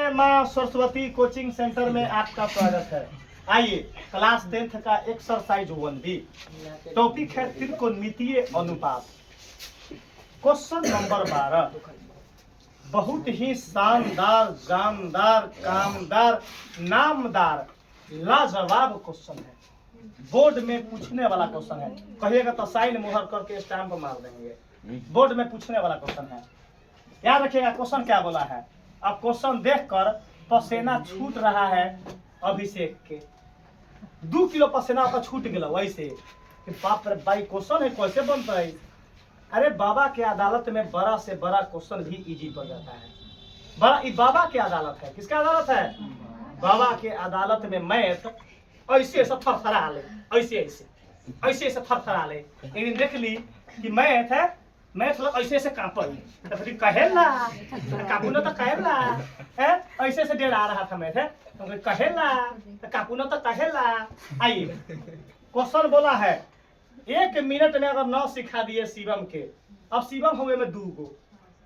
नमस्ते माँ Saraswati coaching centre में आपका स्वागत है। आइए क्लास 10th का एक्सरसाइज 1B टॉपिक है त्रिकोणमितीय अनुपात। क्वेश्चन नंबर 12 बहुत ही शानदार जानदार कामदार नामदार लाजवाब क्वेश्चन है। बोर्ड में पूछने वाला क्वेश्चन है। कहिएगा तो साइन मुहर करके स्टैंप मार देंगे। बोर्ड में पूछने वाला क्वेश्चन है। याद रखिएगा क्वेश्चन क्या बोला है। अब क्वेश्चन देखकर पसीना छूट रहा है अभिषेक के। 2 किलो पसीना का छूट गया वैसे कि बाप रे भाई क्वेश्चन है कैसे बनता है। अरे बाबा के अदालत में बड़ा से बड़ा क्वेश्चन भी इजी पड़ जाता है। बड़ा बाबा की अदालत है। किसका अदालत है? बाबा के अदालत में मैथ ऐसे ऐसा थरथरा ले, ऐसे ऐसे ऐसे ऐसे थरथरा ले। एक दिन देख ली कि मैथ है, मैथ लोग ऐसे ऐसे कांप रही तो फिर कहेला कापू न तो कहेला है ऐसे ऐसे डेरा रहा था मैथ है तो कहेला कापू न तो कहेला। आइए क्वेश्चन बोला है 1 मिनट में अगर 9 सिखा दिए शिवम के। अब शिवम हुए में 2 गो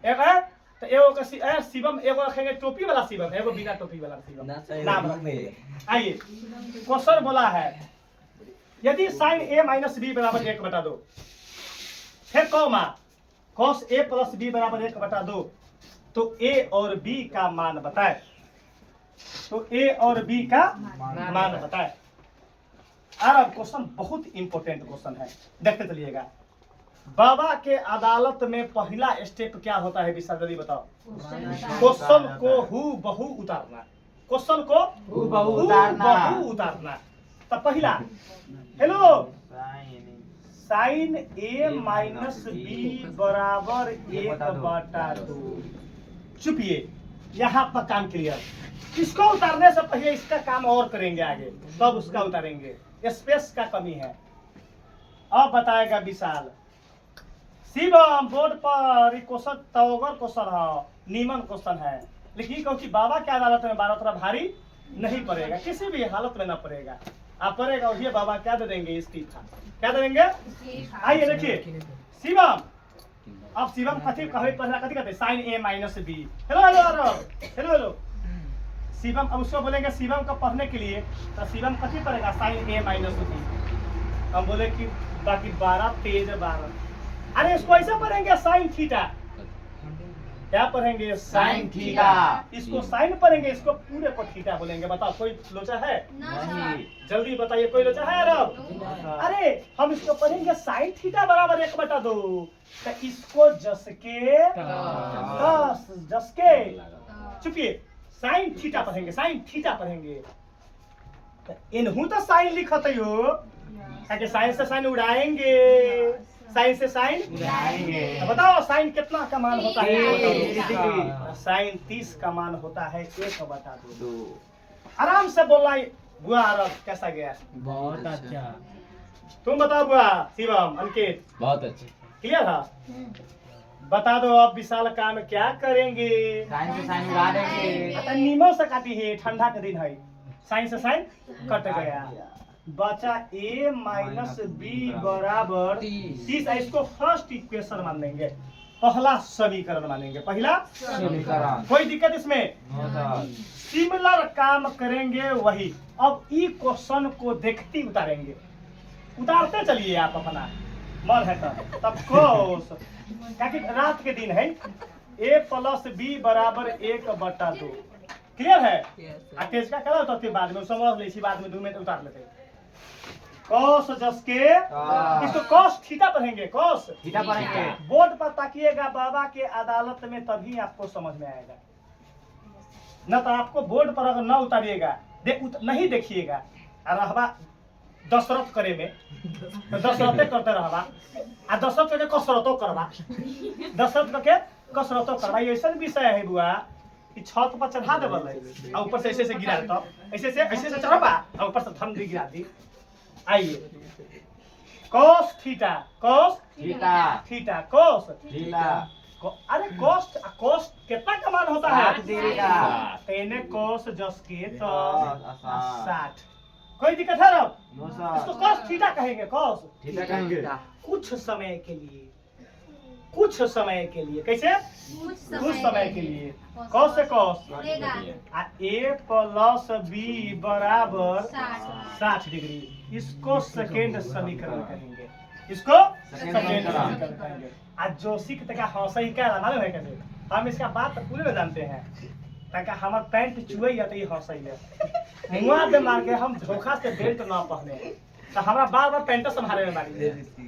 एक है तो एगो का शिवम एगो रखेंगे टोपी वाला शिवम, एगो बिना टोपी वाला शिवम नाम रखेंगे। आइए क्वेश्चन बोला है यदि साइन a माइनस b बराबर 1/2 फिर comma cos a plus b बराबर 1/2 तो a और b का मान बताए। तो a और b का मान बताए। अब क्वेश्चन बहुत इंपॉर्टेंट क्वेश्चन है, देखते चलिएगा। बाबा के अदालत में पहला स्टेप क्या होता है विशाल जल्दी बताओ। क्वेश्चन को हूबहू उतारना। क्वेश्चन को हूबहू उतारना। तो पहला hello sine a minus b बराबर 1/2। चुपिए यहाँ पर काम क्लियर। इसको उतारने से पहले इसका काम और करेंगे आगे तब उसका उतारेंगे। स्पेस का कमी है। अब बताएगा विशाल। शिवम बोर्ड पर क्वेश्चन तवगर क्वेश्चन है, नीमन क्वेश्चन है, लेकिन क्योंकि बाबा के अदालत में 12 तरह भारी नहीं पड़ेगा, किसी भी हालत में ना पड़ेगा। आप पढ़ेगा और ये बाबा क्या दे देंगे इस्तीफा। क्या दे देंगे? आइए देखिए शिवम। अब शिवम कथी कहे पहला कथी कहते sine a minus b। Hello hello hello hello Shivam. अब उसको बोलेंगे शिवम का पढ़ने के लिए तो शिवम कथी पढ़ेगा साइन a माइनस b। हम बोले कि बाकी 12 तेज 12। अरे इसको ऐसा पढ़ेंगे साइन थीटा। क्या पढ़ेंगे? Sine theta. इसको साइन पढ़ेंगे, इसको पूरे को थीटा बोलेंगे। बताओ कोई लोचा है? नहीं। जल्दी बताइए कोई लोचा है? अरब अरे हम इसको पढ़ेंगे साइन थीटा बराबर 1/2 तो इसको जस के चुपिए साइन थीटा पढ़ेंगे। साइन थीटा पढ़ेंगे तो इनहू तो साइन लिखत हो ताकि साइन से साइन उड़ाएंगे। साइन से साइन उड़ाएंगे। बताओ साइन कितना का मान होता है? साइन 30 का मान होता है 1/2। आराम से बोलना बुआ। अरब कैसा गया? बहुत अच्छा। तुम बताओ बुआ। शिवम अंकित बहुत अच्छा। क्लियर है? बता दो अब विशाल काम क्या करेंगे? साइन से साइन उड़ा देंगे। नीमो से काटी है, ठंडा का दिन है, साइन से साइन कट गया। बचा a माइनस b बराबर 30। इसको फर्स्ट इक्वेशन मान लेंगे, पहला समीकरण मानेंगे। पहला समीकरण कोई दिक्कत इसमें? सिमिलर काम करेंगे वही। अब ई क्वेश्चन को देखते उतारेंगे। उतारते चलिए आप अपना मन है तब कोस ताकि रात के दिन है a प्लस b बराबर 1/2। क्लियर है? तेज का करा तो बाद में समझ ले, बाद में 2 मिनट उतार लेते। कॉस जस के इसको कॉस थीटा पढ़ेंगे। कॉस थीटा पढ़ेंगे। बोर्ड पर ताकिएगा बाबा के अदालत में तभी आपको समझ में आएगा। न तो आपको बोर्ड पर अगर न उतारिएगा नहीं देखिएगा रहबा दशरथ करे में तो दशरथे करते रहबा आ दशरथ करके कसरतो करबा। दशरथ करके कसरतो करबा। ऐसा विषय है बुआ कि छत पर चढ़ा देबल और ऊपर से ऐसे गिरा देता, ऐसे से चढ़बा और ऊपर से थम गिरा दी। आइए cos theta cos theta theta cos theta. अरे cos कितना का मान होता है? 60। तेने cos जस के तो 60। कोई दिक्कत है? अब इसको cos थीटा कहेंगे। cos थीटा कहेंगे कुछ समय के लिए कुछ समय के लिए। कैसे? कुछ समय के लिए। कौस से कौस आ ए प्लस बी बराबर 60 डिग्री। इसको सेकेंड समीकरण कहेंगे। इसको सेकेंड समीकरण कहेंगे। आज जो सीख तक हौसई क्या मालूम है कैसे? हम इसका बात पूरे में जानते हैं। तक हमार पैंट चुए या तो ये हौसई है मुआ दे मार के हम धोखा से बेल्ट ना पहने तो हमरा बार बार पैंट संभाले में बारी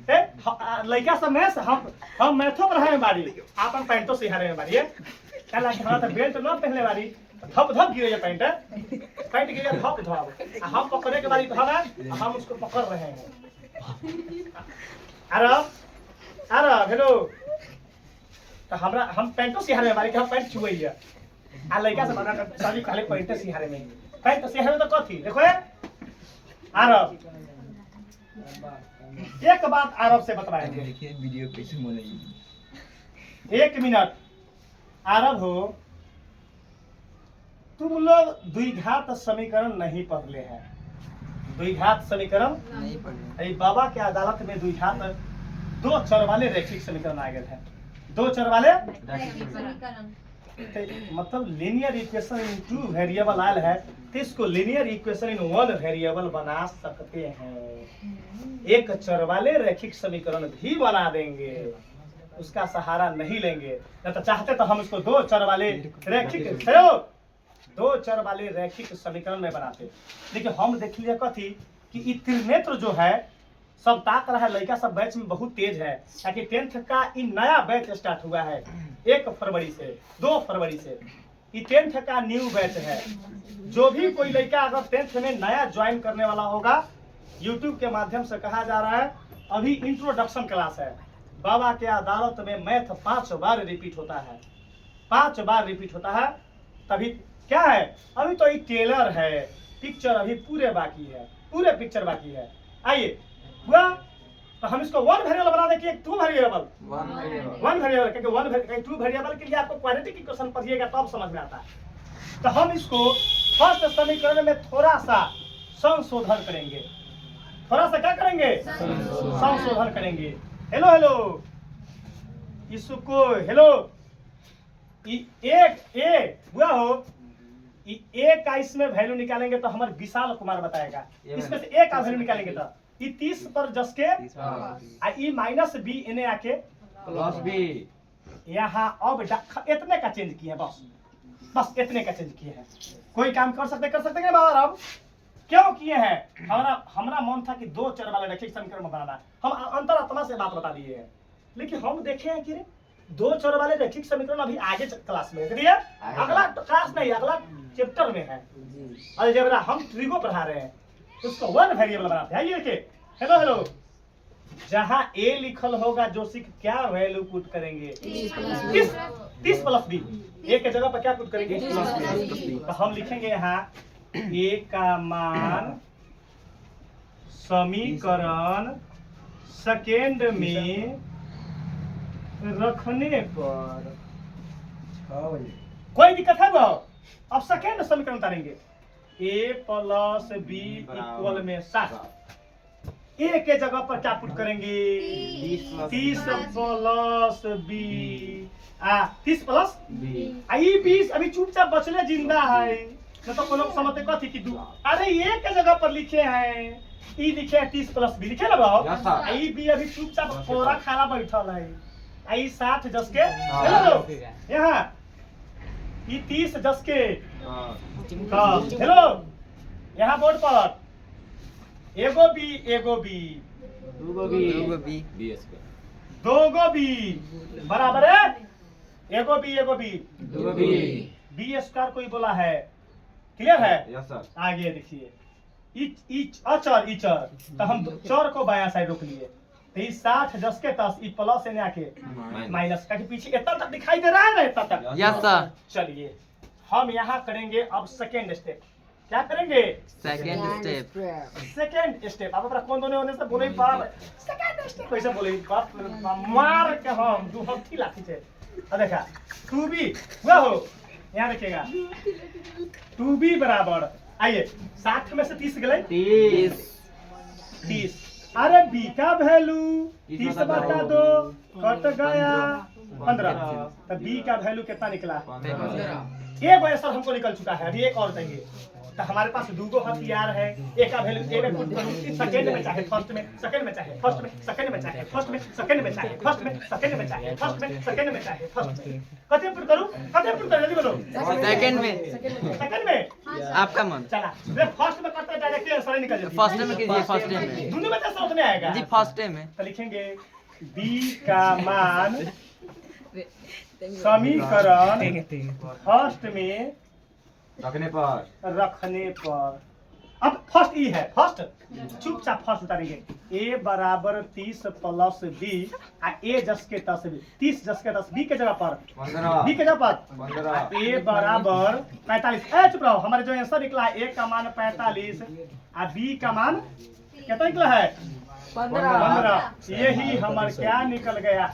है लड़का सब में हम मैथो पढ़ाए में बारी अपन पैंटो सिहारे में बारी है कहला कि हमरा तो बेल्ट ना पहनले बारी धप धप गिरे ये पैंट गिरे धप धप हम पकड़े के बारी धरा हम उसको पकड़ रहे हैं। अरे हेलो तो हमरा हम पैंटो सिहारे में बारी के हम पैंट चुए है आ लड़का से बना कर साली खाली पैंट सिहारे में पैंट सिहारे में तो कथी देखो आरब एक बात आरब से बतवाएंगे। देखिए वीडियो कैसे बनाइए। 1 मिनट आरब हो तुम लोग द्विघात समीकरण नहीं पढ़ले हैं। द्विघात समीकरण नहीं पढ़े। बाबा के अदालत में द्विघात 2 चर वाले रैखिक समीकरण आ गए हैं। 2 चर वाले मतलब linear equation in 2 variable oil है तो इसको लीनियर इक्वेशन इन 1 वेरिएबल बना सकते हैं। एक चर वाले रैखिक समीकरण भी बना देंगे उसका सहारा नहीं लेंगे। न तो चाहते तो हम इसको 2 चर वाले रैखिक 2 चर वाले रैखिक समीकरण में बनाते। लेकिन हम देख लिया कथी कि त्रिनेत्र जो है सब ताक रहा है लड़का सब बैच में बहुत तेज है ताकि 10th का इन नया बैच स्टार्ट हुआ है 1 फरवरी से 2 फरवरी से। ये 10th का न्यू बैच है। जो भी कोई लड़का अगर 10th में नया ज्वाइन करने वाला होगा YouTube के माध्यम से कहा जा रहा है अभी इंट्रोडक्शन क्लास है। बाबा के अदालत में मैथ 5 बार रिपीट होता है 5 बार रिपीट होता है। तभी क्या है अभी तो ये टेलर है पिक्चर अभी पूरे बाकी है पूरे पिक्चर बाकी है। आइए हुआ तो हम इसको 1 वेरिएबल बना दें कि 2 वेरिएबल 1 वेरिएबल क्योंकि 2 वेरिएबल के लिए आपको क्वाड्रेटिक इक्वेशन पढ़िएगा तब समझ में आता है। तो हम इसको फर्स्ट समीकरण में थोड़ा सा संशोधन करेंगे। थोड़ा सा क्या करेंगे संशोधन करेंगे। हेलो हेलो इसको हेलो एक ए हुआ हो ए का इसमें वैल्यू निकालेंगे तो हमारे विशाल कुमार बताएगा। इसमें से ए का वैल्यू निकालेंगे तो ये 30 पर जस के ई माइनस बी इन्हें आके प्लस बी यहाँ अब इतने का चेंज किए बस इतने का चेंज किए हैं। कोई काम कर सकते हैं बाबा अब क्यों किए हैं? हमारा मन था कि 2 चर वाले रैखिक समीकरण बनाना हम अंतरात्मा से बात बता दिए हैं। लेकिन हम देखे हैं कि 2 चर वाले रैखिक समीकरण अभी आगे क्लास में है अगला क्लास नहीं अगला चैप्टर में है। अलजेब्रा हम ट्रिगो पढ़ा रहे हैं उसको 1 वेरिएबल बनाते हैं। आइए देखिए हेलो हेलो जहां ए लिखल होगा जोशिक क्या वैल्यू पुट करेंगे 30 प्लस बी। ए के जगह पर क्या पुट करेंगे 30 प्लस बी। तो हम लिखेंगे यहाँ ए का मान समीकरण सेकेंड में रखने पर कोई दिक्कत है वो अब सेकेंड समीकरण उतारेंगे ए प्लस बी इक्वल में 60। ए के जगह पर क्या पुट करेंगे 30 प्लस बी 30 प्लस बी। आई 20 अभी चुपचाप बचले जिंदा है न तो कोनो समझते कथी कि अरे ए के जगह पर लिखे हैं ई लिखे 30 प्लस बी लिखे ना बाबू आई बी अभी चुपचाप कोरा खाना बैठल है आई 60 जस के हेलो यहाँ ये 30 जस के हेलो यहाँ बोर्ड पर एगो बी दोगो बी बराबर है एगो बी बी स्क्वायर कोई बोला है क्लियर है। Yes sir. आगे देखिए अचर तो हम चर को बाया साइड रोक लिए तो ये 60 जस के 10 ई प्लस ने आके माइनस का पीछे इतना तक दिखाई दे रहा है ना इतना तक। Yes sir. चलिए हम यहाँ करेंगे अब सेकेंड स्टेप। क्या करेंगे सेकेंड स्टेप। आप अपना कौन दोनों होने से बोले सेकेंड स्टेप कैसे बोले मार के हम दू हफ्ती लाठी से देखा 2b हुआ हो यहाँ देखिएगा 2b बराबर आइए 60 में से 30 गए 30 अरे बी का वैल्यू 30 बटा 2 कट गया 15। तो बी का वैल्यू कितना निकला? 15। एक आंसर हमको निकल चुका है, अभी एक और चाहिए। तो हमारे पास दूगो हथियार है, एक का वैल्यू ए में पुट करूं, सेकंड में चाहे फर्स्ट में, सेकंड में चाहे फर्स्ट में, सेकंड में चाहे फर्स्ट में, सेकंड में चाहे फर्स्ट में, सेकंड में चाहे फर्स्ट में, सेकंड में चाहे फर्स्ट में। कते पुट करूं, कते पुट करूं, जल्दी बोलो। सेकंड में। सेकंड में आपका मन। चला मैं फर्स्ट में करते डायरेक्टली आंसर निकल जाएगा। फर्स्ट में कीजिए, फर्स्ट में। दोनों में तो में आएगा जी फर्स्ट में। तो लिखेंगे बी का मान समीकरण फर्स्ट में रखने पर अब फर्स्ट ई है, फर्स्ट चुपचाप फर्स्ट उतारेंगे। ए बराबर 30 प्लस बी, ए जस के 10 बी, 30 जस के 10 बी के जगह पर 15, बी के जगह पर 15, ए बराबर 45। ए चुप रहो, हमारे जो आंसर निकला है ए का मान 45 और बी का मान कितना निकला है? 15। यही हमारा क्या निकल गया?